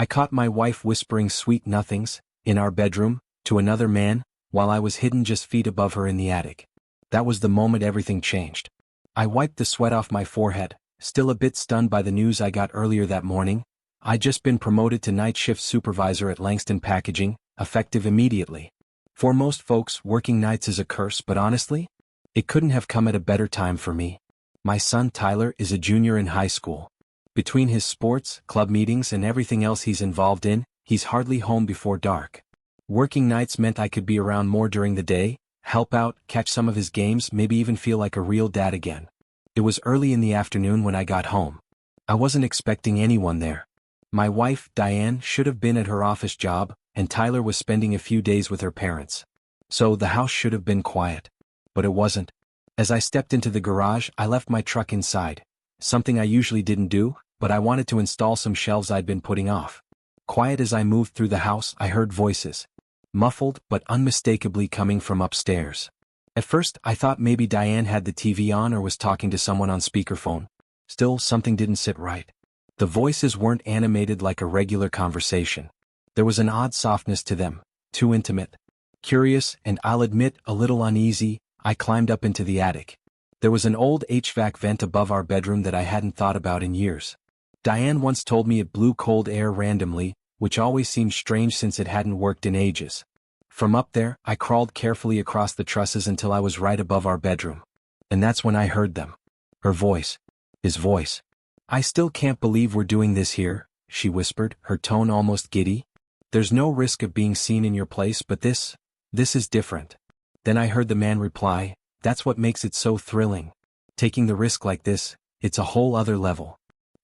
I caught my wife whispering sweet nothings, in our bedroom, to another man, while I was hidden just feet above her in the attic. That was the moment everything changed. I wiped the sweat off my forehead, still a bit stunned by the news I got earlier that morning. I'd just been promoted to night shift supervisor at Langston Packaging, effective immediately. For most folks, working nights is a curse, but honestly, it couldn't have come at a better time for me. My son Tyler is a junior in high school. Between his sports, club meetings and everything else he's involved in, he's hardly home before dark. Working nights meant I could be around more during the day, help out, catch some of his games, maybe even feel like a real dad again. It was early in the afternoon when I got home. I wasn't expecting anyone there. My wife, Diane, should have been at her office job, and Tyler was spending a few days with her parents. So the house should have been quiet. But it wasn't. As I stepped into the garage, I left my truck inside. Something I usually didn't do, but I wanted to install some shelves I'd been putting off. Quiet as I moved through the house, I heard voices. Muffled but unmistakably coming from upstairs. At first, I thought maybe Diane had the TV on or was talking to someone on speakerphone. Still, something didn't sit right. The voices weren't animated like a regular conversation. There was an odd softness to them, too intimate. Curious, and I'll admit, a little uneasy, I climbed up into the attic. There was an old HVAC vent above our bedroom that I hadn't thought about in years. Diane once told me it blew cold air randomly, which always seemed strange since it hadn't worked in ages. From up there, I crawled carefully across the trusses until I was right above our bedroom. And that's when I heard them. Her voice. His voice. "I still can't believe we're doing this here," she whispered, her tone almost giddy. "There's no risk of being seen in your place, but this is different." Then I heard the man reply, "That's what makes it so thrilling. Taking the risk like this, it's a whole other level."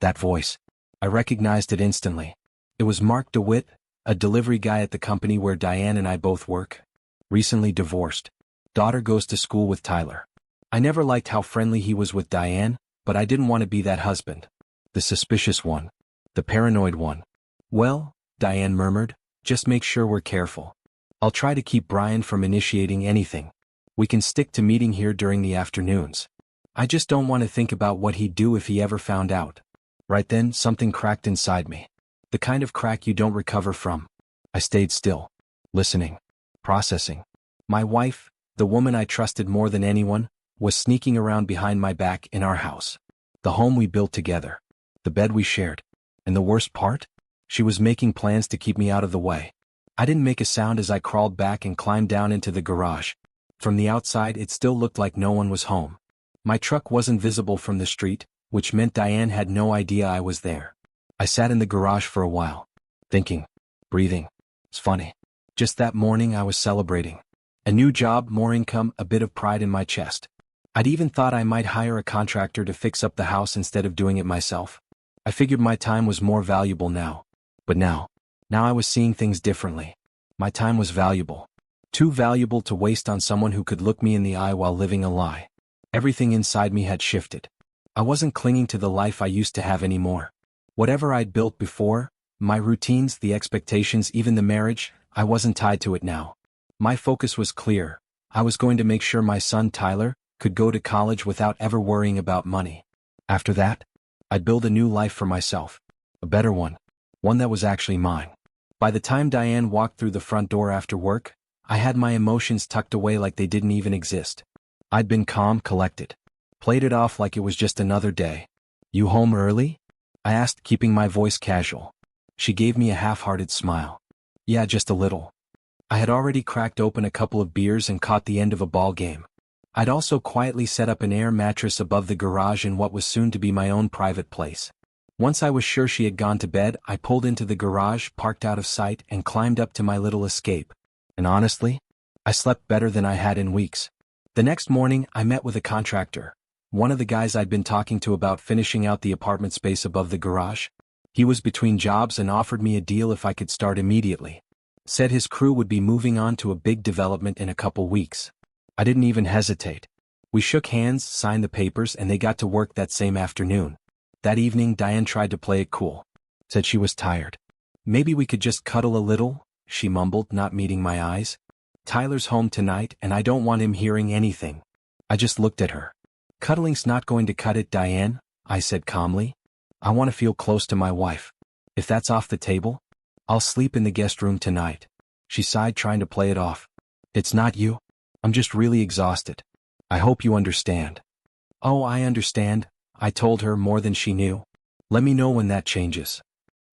That voice. I recognized it instantly. It was Mark DeWitt, a delivery guy at the company where Diane and I both work. Recently divorced. Daughter goes to school with Tyler. I never liked how friendly he was with Diane, but I didn't want to be that husband. The suspicious one. The paranoid one. "Well," Diane murmured, "just make sure we're careful. I'll try to keep Brian from initiating anything. We can stick to meeting here during the afternoons. I just don't want to think about what he'd do if he ever found out." Right then, something cracked inside me. The kind of crack you don't recover from. I stayed still. Listening. Processing. My wife, the woman I trusted more than anyone, was sneaking around behind my back in our house. The home we built together. The bed we shared. And the worst part? She was making plans to keep me out of the way. I didn't make a sound as I crawled back and climbed down into the garage. From the outside, it still looked like no one was home. My truck wasn't visible from the street, which meant Diane had no idea I was there. I sat in the garage for a while. Thinking. Breathing. It's funny. Just that morning I was celebrating. A new job, more income, a bit of pride in my chest. I'd even thought I might hire a contractor to fix up the house instead of doing it myself. I figured my time was more valuable now. But now I was seeing things differently. My time was valuable. Too valuable to waste on someone who could look me in the eye while living a lie. Everything inside me had shifted. I wasn't clinging to the life I used to have anymore. Whatever I'd built before, my routines, the expectations, even the marriage, I wasn't tied to it now. My focus was clear. I was going to make sure my son Tyler could go to college without ever worrying about money. After that, I'd build a new life for myself. A better one. One that was actually mine. By the time Diane walked through the front door after work, I had my emotions tucked away like they didn't even exist. I'd been calm, collected. Played it off like it was just another day. "You home early?" I asked, keeping my voice casual. She gave me a half-hearted smile. "Yeah, just a little." I had already cracked open a couple of beers and caught the end of a ball game. I'd also quietly set up an air mattress above the garage in what was soon to be my own private place. Once I was sure she had gone to bed, I pulled into the garage, parked out of sight, and climbed up to my little escape. And honestly, I slept better than I had in weeks. The next morning, I met with a contractor. One of the guys I'd been talking to about finishing out the apartment space above the garage. He was between jobs and offered me a deal if I could start immediately. Said his crew would be moving on to a big development in a couple weeks. I didn't even hesitate. We shook hands, signed the papers, and they got to work that same afternoon. That evening, Diane tried to play it cool. Said she was tired. "Maybe we could just cuddle a little," she mumbled, not meeting my eyes. "Tyler's home tonight, and I don't want him hearing anything." I just looked at her. "Cuddling's not going to cut it, Diane," I said calmly. "I want to feel close to my wife. If that's off the table, I'll sleep in the guest room tonight. She sighed, trying to play it off. It's not you. I'm just really exhausted. I hope you understand. Oh, I understand, I told her, more than she knew. Let me know when that changes.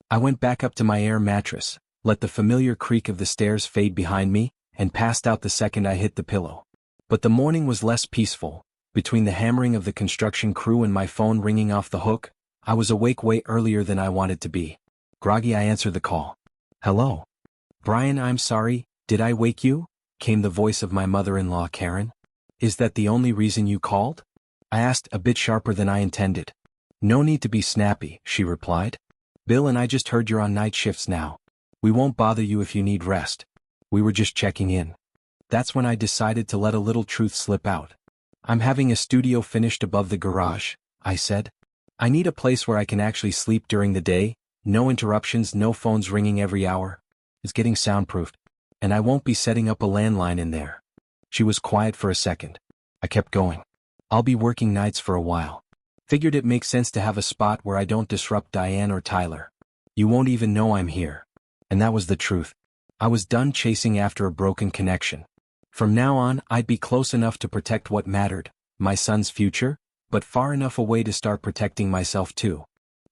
I went back up to my air mattress, let the familiar creak of the stairs fade behind me, and passed out the second I hit the pillow. But the morning was less peaceful. Between the hammering of the construction crew and my phone ringing off the hook, I was awake way earlier than I wanted to be. Groggy, I answered the call. Hello? Brian, I'm sorry, did I wake you? Came the voice of my mother-in-law, Karen. Is that the only reason you called? I asked, a bit sharper than I intended. No need to be snappy, she replied. Bill and I just heard you're on night shifts now. We won't bother you if you need rest. We were just checking in. That's when I decided to let a little truth slip out. I'm having a studio finished above the garage, I said. I need a place where I can actually sleep during the day, no interruptions, no phones ringing every hour. It's getting soundproofed. And I won't be setting up a landline in there. She was quiet for a second. I kept going. I'll be working nights for a while. Figured it makes sense to have a spot where I don't disrupt Diane or Tyler. You won't even know I'm here. And that was the truth. I was done chasing after a broken connection. From now on, I'd be close enough to protect what mattered, my son's future, but far enough away to start protecting myself too.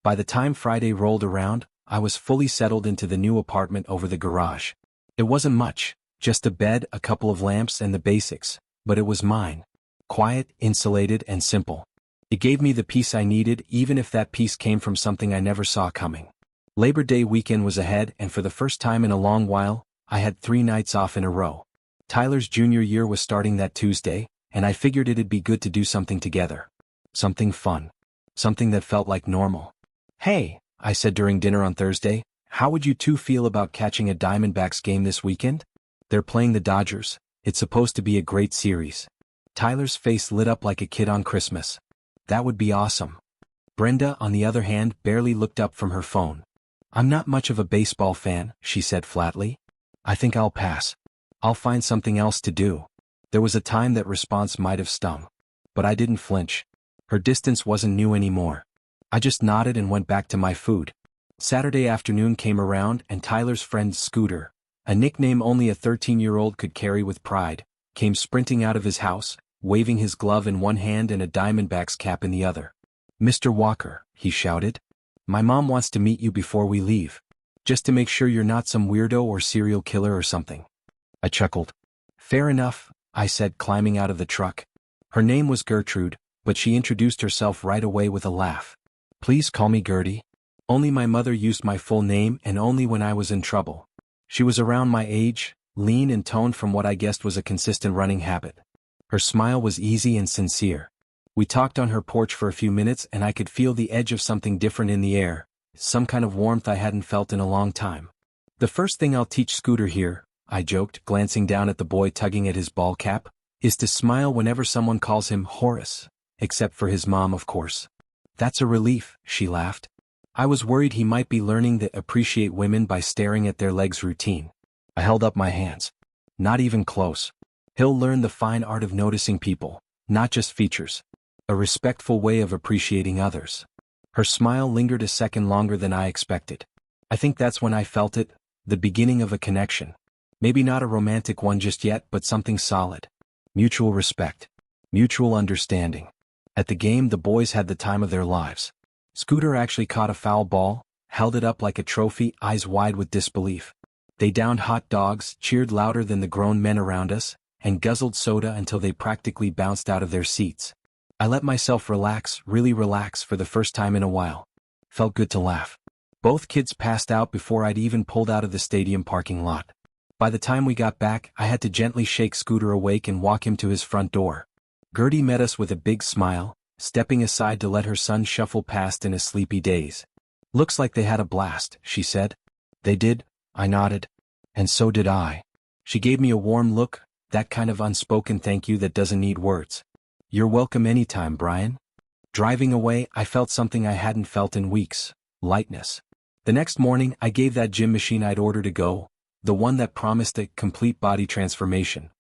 By the time Friday rolled around, I was fully settled into the new apartment over the garage. It wasn't much, just a bed, a couple of lamps, and the basics, but it was mine. Quiet, insulated, and simple. It gave me the peace I needed, even if that peace came from something I never saw coming. Labor Day weekend was ahead, and for the first time in a long while, I had 3 nights off in a row. Tyler's junior year was starting that Tuesday, and I figured it'd be good to do something together. Something fun. Something that felt like normal. Hey, I said during dinner on Thursday, how would you two feel about catching a Diamondbacks game this weekend? They're playing the Dodgers. It's supposed to be a great series. Tyler's face lit up like a kid on Christmas. That would be awesome. Brenda, on the other hand, barely looked up from her phone. I'm not much of a baseball fan, she said flatly. I think I'll pass. I'll find something else to do. There was a time that response might have stung. But I didn't flinch. Her distance wasn't new anymore. I just nodded and went back to my food. Saturday afternoon came around and Tyler's friend Scooter, a nickname only a 13-year-old could carry with pride, came sprinting out of his house, waving his glove in one hand and a Diamondbacks cap in the other. Mr. Walker, he shouted. My mom wants to meet you before we leave. Just to make sure you're not some weirdo or serial killer or something. I chuckled. Fair enough, I said, climbing out of the truck. Her name was Gertrude, but she introduced herself right away with a laugh. Please call me Gertie. Only my mother used my full name, and only when I was in trouble. She was around my age, lean and toned from what I guessed was a consistent running habit. Her smile was easy and sincere. We talked on her porch for a few minutes and I could feel the edge of something different in the air, some kind of warmth I hadn't felt in a long time. The first thing I'll teach Scooter here, I joked, glancing down at the boy tugging at his ball cap, is to smile whenever someone calls him Horace, except for his mom, of course. That's a relief, she laughed. I was worried he might be learning to appreciate women by staring at their legs routine. I held up my hands. Not even close. He'll learn the fine art of noticing people, not just features. A respectful way of appreciating others. Her smile lingered a second longer than I expected. I think that's when I felt it, the beginning of a connection. Maybe not a romantic one just yet, but something solid. Mutual respect. Mutual understanding. At the game, the boys had the time of their lives. Scooter actually caught a foul ball, held it up like a trophy, eyes wide with disbelief. They downed hot dogs, cheered louder than the grown men around us, and guzzled soda until they practically bounced out of their seats. I let myself relax, really relax for the first time in a while. Felt good to laugh. Both kids passed out before I'd even pulled out of the stadium parking lot. By the time we got back, I had to gently shake Scooter awake and walk him to his front door. Gertie met us with a big smile, stepping aside to let her son shuffle past in a sleepy daze. Looks like they had a blast, she said. They did, I nodded. And so did I. She gave me a warm look, that kind of unspoken thank you that doesn't need words. You're welcome anytime, Brian. Driving away, I felt something I hadn't felt in weeks, lightness. The next morning, I gave that gym machine I'd ordered a go, the one that promised a complete body transformation.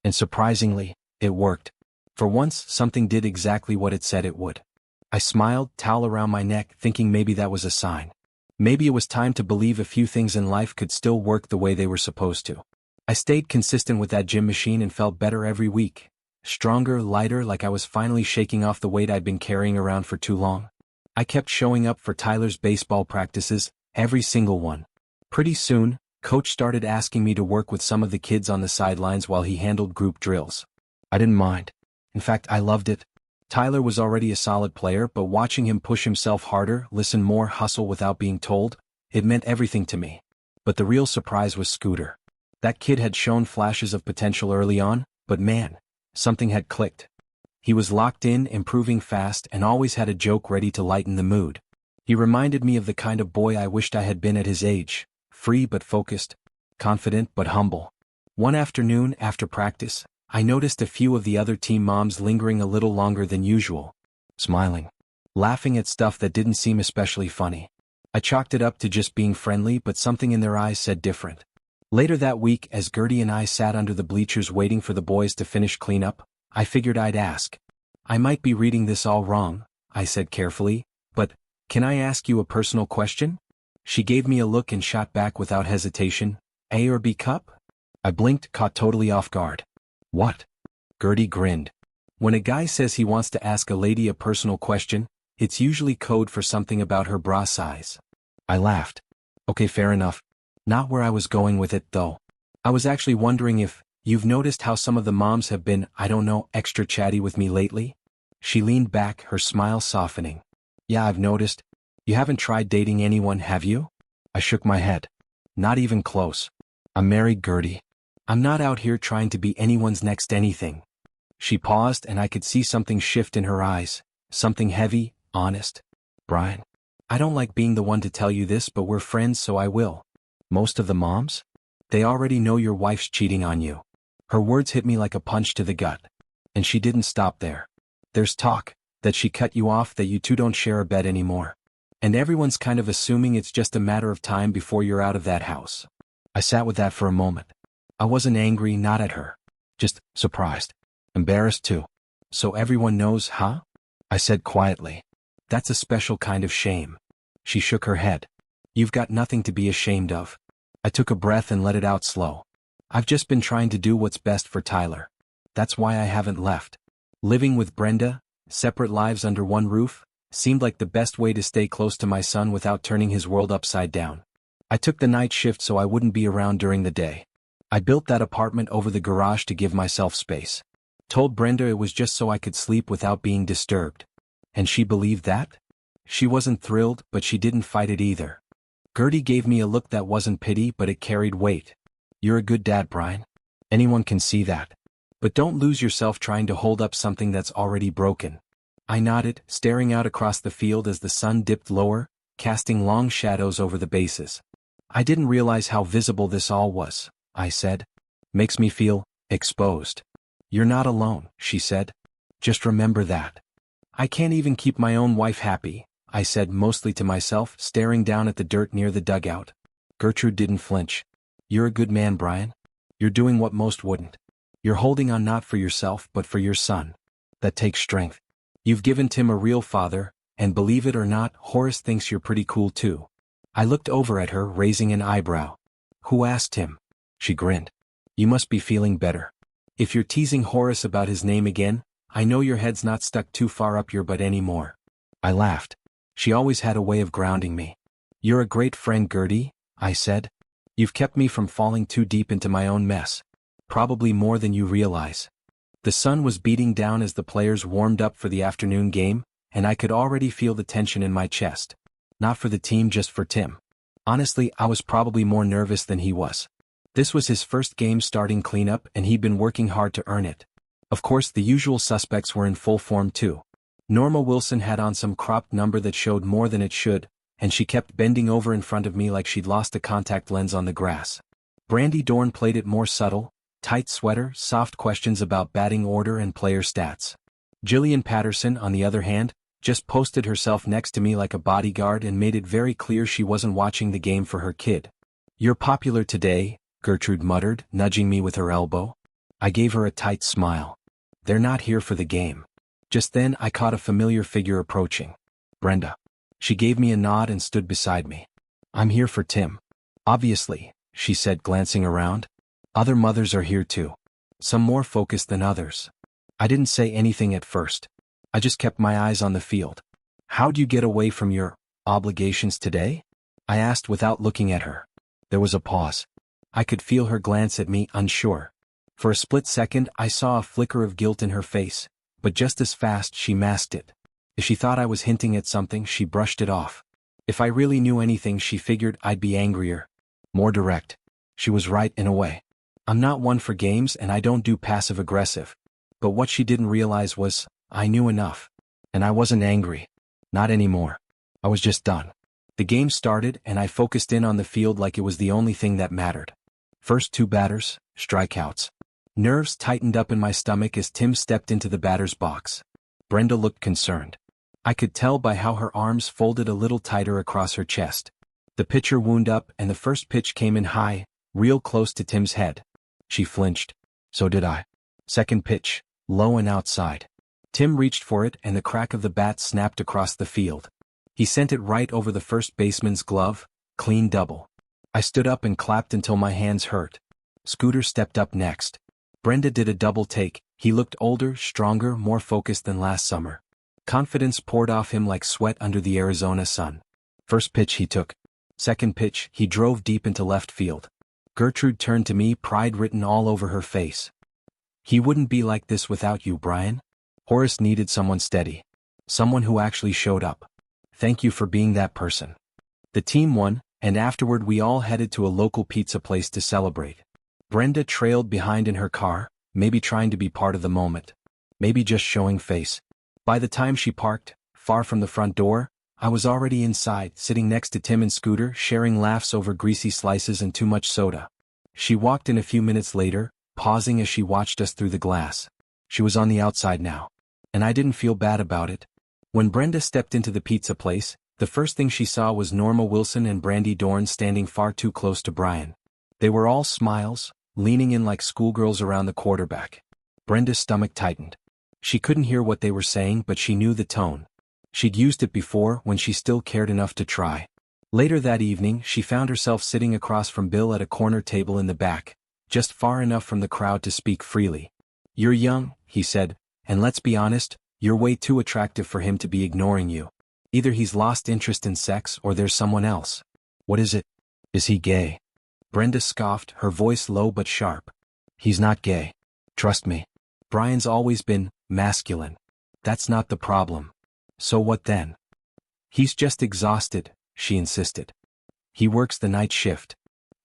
And surprisingly, it worked. For once, something did exactly what it said it would. I smiled, towel around my neck, thinking maybe that was a sign. Maybe it was time to believe a few things in life could still work the way they were supposed to. I stayed consistent with that gym machine and felt better every week. Stronger, lighter, like I was finally shaking off the weight I'd been carrying around for too long. I kept showing up for Tyler's baseball practices, every single one. Pretty soon, Coach started asking me to work with some of the kids on the sidelines while he handled group drills. I didn't mind. In fact, I loved it. Tyler was already a solid player, but watching him push himself harder, listen more, hustle without being told, it meant everything to me. But the real surprise was Scooter. That kid had shown flashes of potential early on, but man, something had clicked. He was locked in, improving fast, and always had a joke ready to lighten the mood. He reminded me of the kind of boy I wished I had been at his age, free but focused, confident but humble. One afternoon, after practice, I noticed a few of the other team moms lingering a little longer than usual, smiling, laughing at stuff that didn't seem especially funny. I chalked it up to just being friendly, but something in their eyes said different. Later that week, as Gertie and I sat under the bleachers waiting for the boys to finish cleanup, I figured I'd ask. I might be reading this all wrong, I said carefully, but, can I ask you a personal question? She gave me a look and shot back without hesitation, A or B cup? I blinked, caught totally off guard. What? Gertie grinned. When a guy says he wants to ask a lady a personal question, it's usually code for something about her bra size. I laughed. Okay, fair enough. Not where I was going with it, though. I was actually wondering if you've noticed how some of the moms have been, I don't know, extra chatty with me lately? She leaned back, her smile softening. Yeah, I've noticed. You haven't tried dating anyone, have you? I shook my head. Not even close. I'm married, Gertie. I'm not out here trying to be anyone's next anything. She paused and I could see something shift in her eyes, something heavy, honest. Brian, I don't like being the one to tell you this, but we're friends, so I will. Most of the moms? They already know your wife's cheating on you. Her words hit me like a punch to the gut. And she didn't stop there. There's talk that she cut you off, that you two don't share a bed anymore. And everyone's kind of assuming it's just a matter of time before you're out of that house. I sat with that for a moment. I wasn't angry, not at her. Just surprised. Embarrassed too. So everyone knows, huh? I said quietly. That's a special kind of shame. She shook her head. You've got nothing to be ashamed of. I took a breath and let it out slow. I've just been trying to do what's best for Tyler. That's why I haven't left. Living with Brenda, separate lives under one roof, seemed like the best way to stay close to my son without turning his world upside down. I took the night shift so I wouldn't be around during the day. I built that apartment over the garage to give myself space. Told Brenda it was just so I could sleep without being disturbed. And she believed that? She wasn't thrilled, but she didn't fight it either. Gertie gave me a look that wasn't pity, but it carried weight. You're a good dad, Brian. Anyone can see that. But don't lose yourself trying to hold up something that's already broken. I nodded, staring out across the field as the sun dipped lower, casting long shadows over the bases. I didn't realize how visible this all was, I said. Makes me feel exposed. You're not alone, she said. Just remember that. I can't even keep my own wife happy, I said mostly to myself, staring down at the dirt near the dugout. Gertrude didn't flinch. You're a good man, Brian. You're doing what most wouldn't. You're holding on not for yourself but for your son. That takes strength. You've given Tim a real father, and believe it or not, Horace thinks you're pretty cool too. I looked over at her, raising an eyebrow. Who asked him? She grinned. You must be feeling better. If you're teasing Horace about his name again, I know your head's not stuck too far up your butt anymore. I laughed. She always had a way of grounding me. You're a great friend, Gertie, I said. You've kept me from falling too deep into my own mess. Probably more than you realize. The sun was beating down as the players warmed up for the afternoon game, and I could already feel the tension in my chest. Not for the team, just for Tim. Honestly, I was probably more nervous than he was. This was his first game starting cleanup, and he'd been working hard to earn it. Of course, the usual suspects were in full form too. Norma Wilson had on some cropped number that showed more than it should, and she kept bending over in front of me like she'd lost a contact lens on the grass. Brandy Dorn played it more subtle, tight sweater, soft questions about batting order and player stats. Jillian Patterson, on the other hand, just posted herself next to me like a bodyguard and made it very clear she wasn't watching the game for her kid. You're popular today, Gertrude muttered, nudging me with her elbow. I gave her a tight smile. They're not here for the game. Just then I caught a familiar figure approaching. Brenda. She gave me a nod and stood beside me. I'm here for Tim. Obviously, she said, glancing around. Other mothers are here too. Some more focused than others. I didn't say anything at first. I just kept my eyes on the field. How'd you get away from your obligations today? I asked without looking at her. There was a pause. I could feel her glance at me, unsure. For a split second I saw a flicker of guilt in her face, but just as fast she masked it. If she thought I was hinting at something, she brushed it off. If I really knew anything, she figured I'd be angrier. More direct. She was right in a way. I'm not one for games and I don't do passive-aggressive. But what she didn't realize was, I knew enough. And I wasn't angry. Not anymore. I was just done. The game started and I focused in on the field like it was the only thing that mattered. First 2 batters, strikeouts. Nerves tightened up in my stomach as Tim stepped into the batter's box. Brenda looked concerned. I could tell by how her arms folded a little tighter across her chest. The pitcher wound up and the first pitch came in high, real close to Tim's head. She flinched. So did I. Second pitch, low and outside. Tim reached for it and the crack of the bat snapped across the field. He sent it right over the first baseman's glove, clean double. I stood up and clapped until my hands hurt. Scooter stepped up next. Brenda did a double take. He looked older, stronger, more focused than last summer. Confidence poured off him like sweat under the Arizona sun. First pitch he took. Second pitch, he drove deep into left field. Gertrude turned to me, pride written all over her face. He wouldn't be like this without you, Brian. Horace needed someone steady. Someone who actually showed up. Thank you for being that person. The team won, and afterward we all headed to a local pizza place to celebrate. Brenda trailed behind in her car, maybe trying to be part of the moment. Maybe just showing face. By the time she parked, far from the front door, I was already inside, sitting next to Tim and Scooter, sharing laughs over greasy slices and too much soda. She walked in a few minutes later, pausing as she watched us through the glass. She was on the outside now. And I didn't feel bad about it. When Brenda stepped into the pizza place, the first thing she saw was Norma Wilson and Brandy Dorn standing far too close to Brian. They were all smiles, leaning in like schoolgirls around the quarterback. Brenda's stomach tightened. She couldn't hear what they were saying, but she knew the tone. She'd used it before when she still cared enough to try. Later that evening, she found herself sitting across from Bill at a corner table in the back, just far enough from the crowd to speak freely. "You're young," he said, "and let's be honest, you're way too attractive for him to be ignoring you. Either he's lost interest in sex or there's someone else." "What is it? Is he gay?" Brenda scoffed, her voice low but sharp. "He's not gay. Trust me. Brian's always been masculine. That's not the problem." "So what then?" "He's just exhausted," she insisted. "He works the night shift.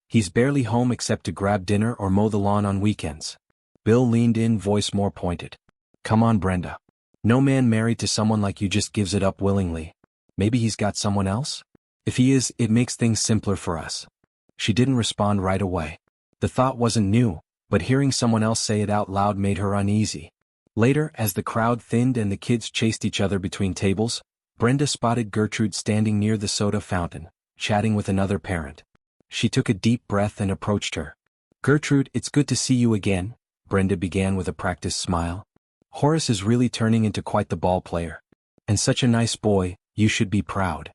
He's barely home except to grab dinner or mow the lawn on weekends." Bill leaned in, voice more pointed. "Come on, Brenda. No man married to someone like you just gives it up willingly. Maybe he's got someone else? If he is, it makes things simpler for us." She didn't respond right away. The thought wasn't new, but hearing someone else say it out loud made her uneasy. Later, as the crowd thinned and the kids chased each other between tables, Brenda spotted Gertrude standing near the soda fountain, chatting with another parent. She took a deep breath and approached her. "Gertrude, it's good to see you again," Brenda began with a practiced smile. "Horace is really turning into quite the ball player. And such a nice boy, you should be proud."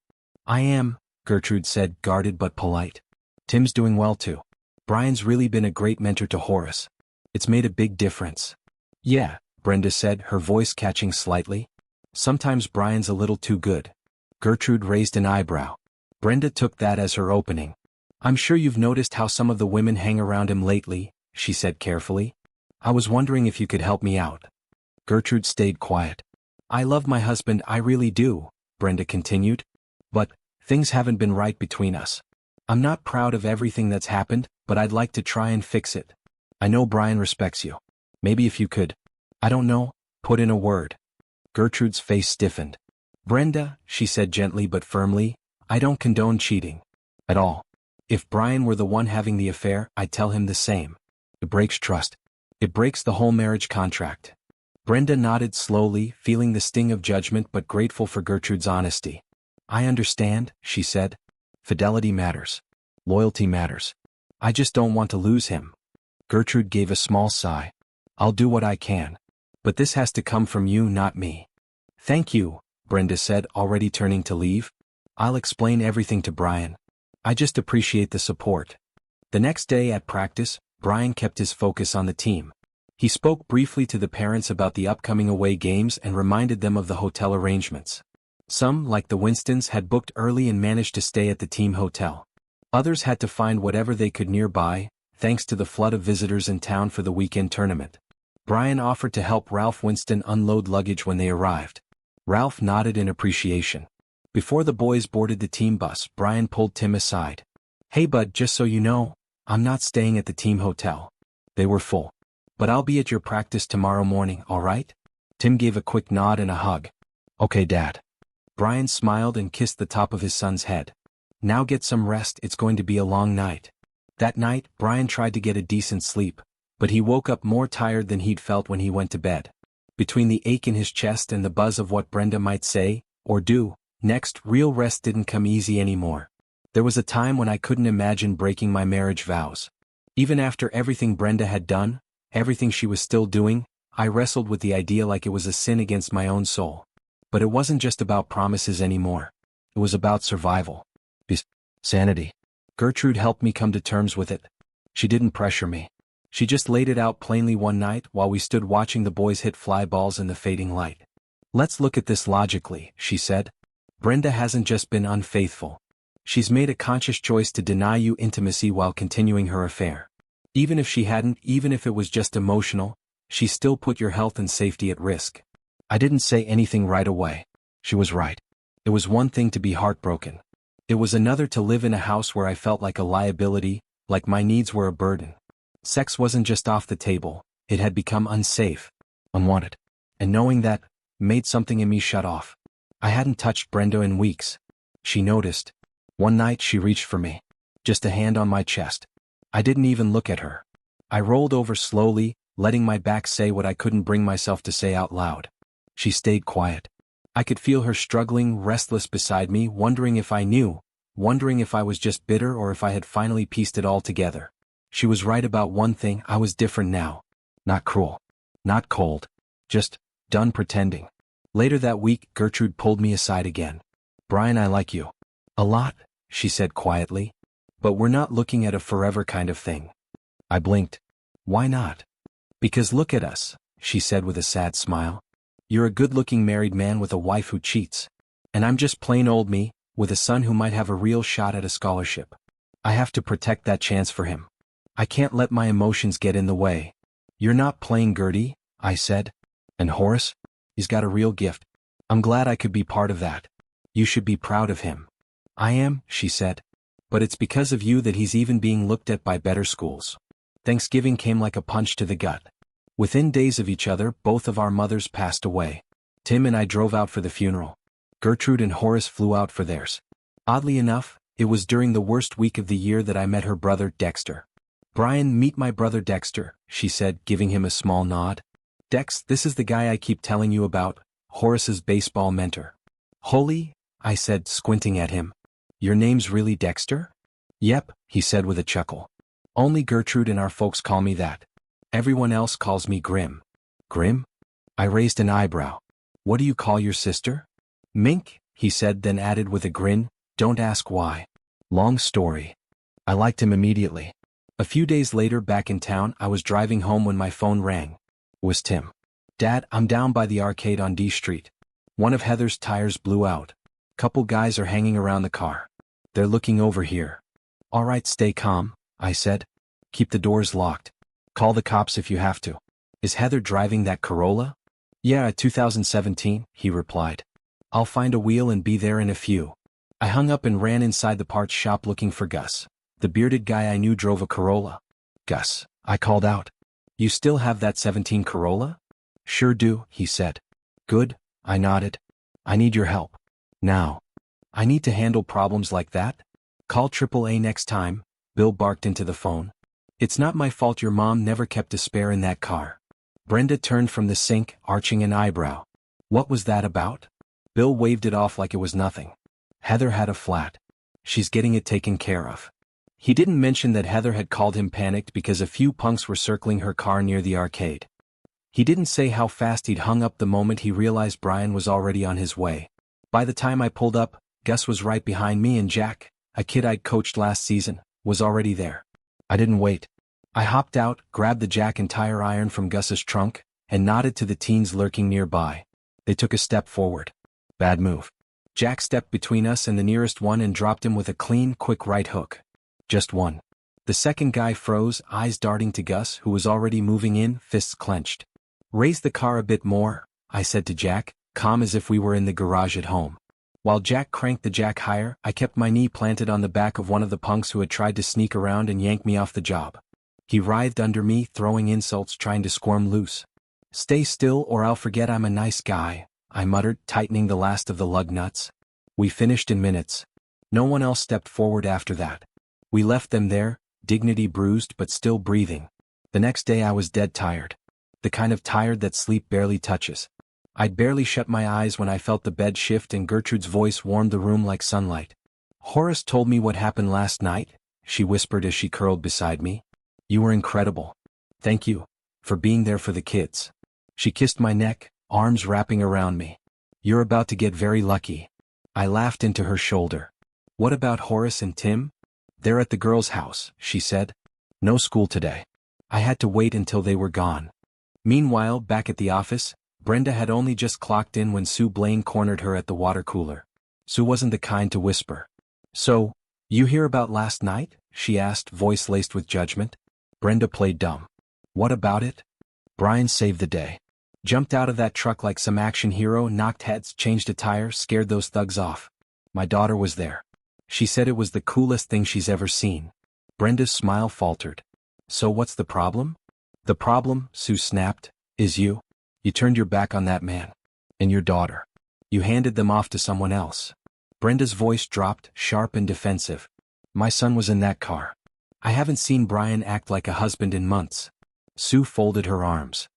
"I am," Gertrude said, guarded but polite. "Tim's doing well too. Brian's really been a great mentor to Horace. It's made a big difference." "Yeah," Brenda said, her voice catching slightly. "Sometimes Brian's a little too good." Gertrude raised an eyebrow. Brenda took that as her opening. "I'm sure you've noticed how some of the women hang around him lately," she said carefully. "I was wondering if you could help me out." Gertrude stayed quiet. "I love my husband, I really do," Brenda continued. "But things haven't been right between us. I'm not proud of everything that's happened, but I'd like to try and fix it. I know Brian respects you. Maybe if you could, I don't know, put in a word." Gertrude's face stiffened. "Brenda," she said gently but firmly, "I don't condone cheating. At all. If Brian were the one having the affair, I'd tell him the same. It breaks trust. It breaks the whole marriage contract." Brenda nodded slowly, feeling the sting of judgment but grateful for Gertrude's honesty. "I understand," she said. "Fidelity matters. Loyalty matters. I just don't want to lose him." Gertrude gave a small sigh. "I'll do what I can. But this has to come from you, not me." "Thank you," Brenda said, already turning to leave. "I'll explain everything to Brian. I just appreciate the support. The next day at practice, Brian kept his focus on the team. He spoke briefly to the parents about the upcoming away games and reminded them of the hotel arrangements. Some, like the Winstons, had booked early and managed to stay at the team hotel. Others had to find whatever they could nearby, thanks to the flood of visitors in town for the weekend tournament. Brian offered to help Ralph Winston unload luggage when they arrived. Ralph nodded in appreciation. Before the boys boarded the team bus, Brian pulled Tim aside. "Hey bud, just so you know, I'm not staying at the team hotel. They were full. But I'll be at your practice tomorrow morning, all right?" Tim gave a quick nod and a hug. "Okay, Dad." Brian smiled and kissed the top of his son's head. "Now get some rest, it's going to be a long night." That night, Brian tried to get a decent sleep, but he woke up more tired than he'd felt when he went to bed. Between the ache in his chest and the buzz of what Brenda might say, or do, next, real rest didn't come easy anymore. There was a time when I couldn't imagine breaking my marriage vows. Even after everything Brenda had done, everything she was still doing, I wrestled with the idea like it was a sin against my own soul. But it wasn't just about promises anymore. It was about survival. Sanity. Gertrude helped me come to terms with it. She didn't pressure me. She just laid it out plainly one night while we stood watching the boys hit fly balls in the fading light. "Let's look at this logically," she said. "Brenda hasn't just been unfaithful. She's made a conscious choice to deny you intimacy while continuing her affair. Even if she hadn't, even if it was just emotional, she still put your health and safety at risk." I didn't say anything right away. She was right. It was one thing to be heartbroken. It was another to live in a house where I felt like a liability, like my needs were a burden. Sex wasn't just off the table, it had become unsafe, unwanted. And knowing that, made something in me shut off. I hadn't touched Brenda in weeks. She noticed. One night she reached for me. Just a hand on my chest. I didn't even look at her. I rolled over slowly, letting my back say what I couldn't bring myself to say out loud. She stayed quiet. I could feel her struggling, restless beside me, wondering if I knew, wondering if I was just bitter or if I had finally pieced it all together. She was right about one thing: I was different now. Not cruel. Not cold. Just done pretending. Later that week, Gertrude pulled me aside again. "Brian, I like you. A lot," she said quietly. "But we're not looking at a forever kind of thing." I blinked. "Why not?" "Because look at us," she said with a sad smile. "You're a good-looking married man with a wife who cheats. And I'm just plain old me, with a son who might have a real shot at a scholarship. I have to protect that chance for him. I can't let my emotions get in the way." "You're not playing Gertie," I said. "And Horace? He's got a real gift. I'm glad I could be part of that. You should be proud of him." "I am," she said. "But it's because of you that he's even being looked at by better schools." Thanksgiving came like a punch to the gut. Within days of each other, both of our mothers passed away. Tim and I drove out for the funeral. Gertrude and Horace flew out for theirs. Oddly enough, it was during the worst week of the year that I met her brother, Dexter. "Brian, meet my brother Dexter," she said, giving him a small nod. "Dex, this is the guy I keep telling you about, Horace's baseball mentor." "Holy," I said, squinting at him. "Your name's really Dexter?" "Yep," he said with a chuckle. "Only Gertrude and our folks call me that. Everyone else calls me Grim." "Grim?" I raised an eyebrow. "What do you call your sister?" "Mink," he said, then added with a grin, "Don't ask why. Long story." I liked him immediately. A few days later, back in town, I was driving home when my phone rang. It was Tim. "Dad, I'm down by the arcade on D Street. One of Heather's tires blew out. Couple guys are hanging around the car. They're looking over here." "All right, stay calm," I said. "Keep the doors locked. Call the cops if you have to." "Is Heather driving that Corolla?" "Yeah, a 2017, he replied. "I'll find a wheel and be there in a few." I hung up and ran inside the parts shop looking for Gus. The bearded guy I knew drove a Corolla. "Gus," I called out. "You still have that 17 Corolla?" "Sure do," he said. "Good," I nodded. "I need your help. Now. I need to handle problems like that. Call AAA next time," Bill barked into the phone. "It's not my fault your mom never kept a spare in that car." Brenda turned from the sink, arching an eyebrow. "What was that about?" Bill waved it off like it was nothing. "Heather had a flat. She's getting it taken care of." He didn't mention that Heather had called him panicked because a few punks were circling her car near the arcade. He didn't say how fast he'd hung up the moment he realized Brian was already on his way. By the time I pulled up, Gus was right behind me and Jack, a kid I'd coached last season, was already there. I didn't wait. I hopped out, grabbed the jack and tire iron from Gus's trunk, and nodded to the teens lurking nearby. They took a step forward. Bad move. Jack stepped between us and the nearest one and dropped him with a clean, quick right hook. Just one. The second guy froze, eyes darting to Gus, who was already moving in, fists clenched. Raise the car a bit more, I said to Jack, calm as if we were in the garage at home. While Jack cranked the jack higher, I kept my knee planted on the back of one of the punks who had tried to sneak around and yank me off the job. He writhed under me, throwing insults, trying to squirm loose. Stay still or I'll forget I'm a nice guy, I muttered, tightening the last of the lug nuts. We finished in minutes. No one else stepped forward after that. We left them there, dignity bruised but still breathing. The next day I was dead tired. The kind of tired that sleep barely touches. I'd barely shut my eyes when I felt the bed shift and Gertrude's voice warmed the room like sunlight. Horace told me what happened last night, she whispered as she curled beside me. You were incredible. Thank you. For being there for the kids. She kissed my neck, arms wrapping around me. You're about to get very lucky. I laughed into her shoulder. What about Horace and Tim? They're at the girls' house, she said. No school today. I had to wait until they were gone. Meanwhile, back at the office, Brenda had only just clocked in when Sue Blaine cornered her at the water cooler. Sue wasn't the kind to whisper. So, you hear about last night? She asked, voice laced with judgment. Brenda played dumb. What about it? Brian saved the day. Jumped out of that truck like some action hero, knocked heads, changed a tire, scared those thugs off. My daughter was there. She said it was the coolest thing she's ever seen. Brenda's smile faltered. So what's the problem? The problem, Sue snapped, is you. You turned your back on that man. And your daughter. You handed them off to someone else. Brenda's voice dropped, sharp and defensive. My son was in that car. I haven't seen Brian act like a husband in months. Sue folded her arms.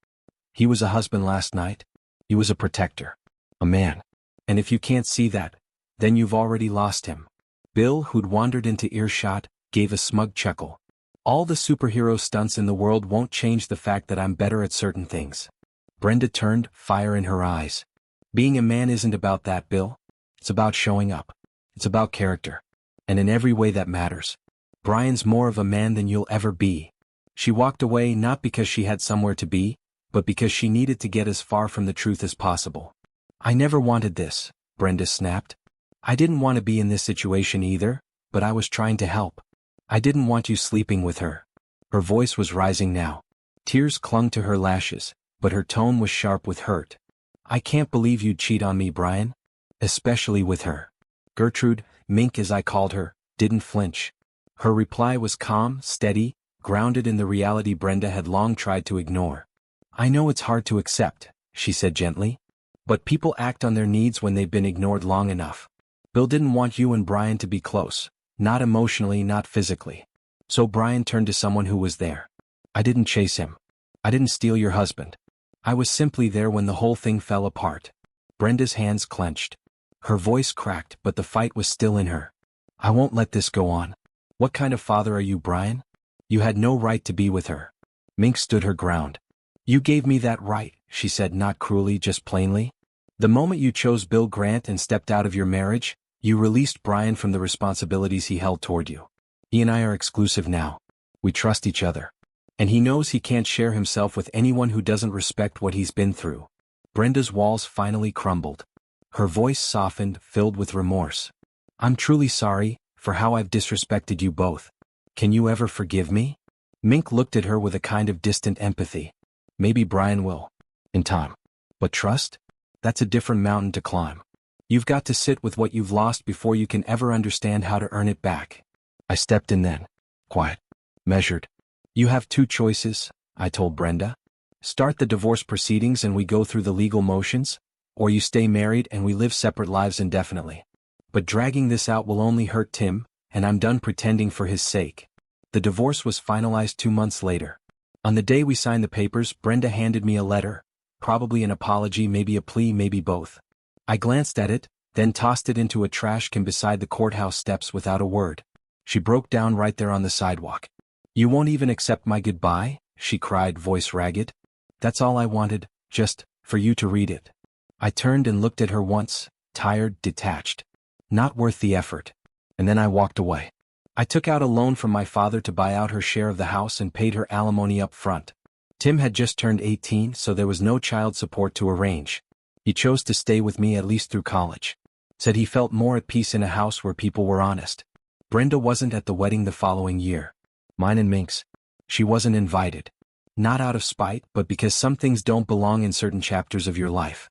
He was a husband last night. He was a protector. A man. And if you can't see that, then you've already lost him. Bill, who'd wandered into earshot, gave a smug chuckle. All the superhero stunts in the world won't change the fact that I'm better at certain things. Brenda turned, fire in her eyes. Being a man isn't about that, Bill. It's about showing up. It's about character. And in every way that matters. Brian's more of a man than you'll ever be. She walked away not because she had somewhere to be, but because she needed to get as far from the truth as possible. I never wanted this, Brenda snapped. I didn't want to be in this situation either, but I was trying to help. I didn't want you sleeping with her. Her voice was rising now. Tears clung to her lashes, but her tone was sharp with hurt. I can't believe you'd cheat on me, Brian. Especially with her. Gertrude, Mink as I called her, didn't flinch. Her reply was calm, steady, grounded in the reality Brenda had long tried to ignore. I know it's hard to accept, she said gently. But people act on their needs when they've been ignored long enough. Bill didn't want you and Brian to be close. Not emotionally, not physically. So Brian turned to someone who was there. I didn't chase him. I didn't steal your husband. I was simply there when the whole thing fell apart. Brenda's hands clenched. Her voice cracked, but the fight was still in her. I won't let this go on. What kind of father are you, Brian? You had no right to be with her. Mink stood her ground. You gave me that right, she said, not cruelly, just plainly. The moment you chose Bill Grant and stepped out of your marriage, you released Brian from the responsibilities he held toward you. He and I are exclusive now. We trust each other. And he knows he can't share himself with anyone who doesn't respect what he's been through. Brenda's walls finally crumbled. Her voice softened, filled with remorse. I'm truly sorry for how I've disrespected you both. Can you ever forgive me? Mink looked at her with a kind of distant empathy. Maybe Brian will. In time. But trust? That's a different mountain to climb. You've got to sit with what you've lost before you can ever understand how to earn it back. I stepped in then. Quiet. Measured. You have two choices, I told Brenda. Start the divorce proceedings and we go through the legal motions, or you stay married and we live separate lives indefinitely. But dragging this out will only hurt Tim, and I'm done pretending for his sake. The divorce was finalized 2 months later. On the day we signed the papers, Brenda handed me a letter, probably an apology, maybe a plea, maybe both. I glanced at it, then tossed it into a trash can beside the courthouse steps without a word. She broke down right there on the sidewalk. You won't even accept my goodbye? She cried, voice ragged. That's all I wanted, just for you to read it. I turned and looked at her once, tired, detached. Not worth the effort. and then I walked away. I took out a loan from my father to buy out her share of the house and paid her alimony up front. Tim had just turned 18, so there was no child support to arrange. He chose to stay with me at least through college. Said he felt more at peace in a house where people were honest. Brenda wasn't at the wedding the following year. Mine and Mink's. She wasn't invited. Not out of spite, but because some things don't belong in certain chapters of your life.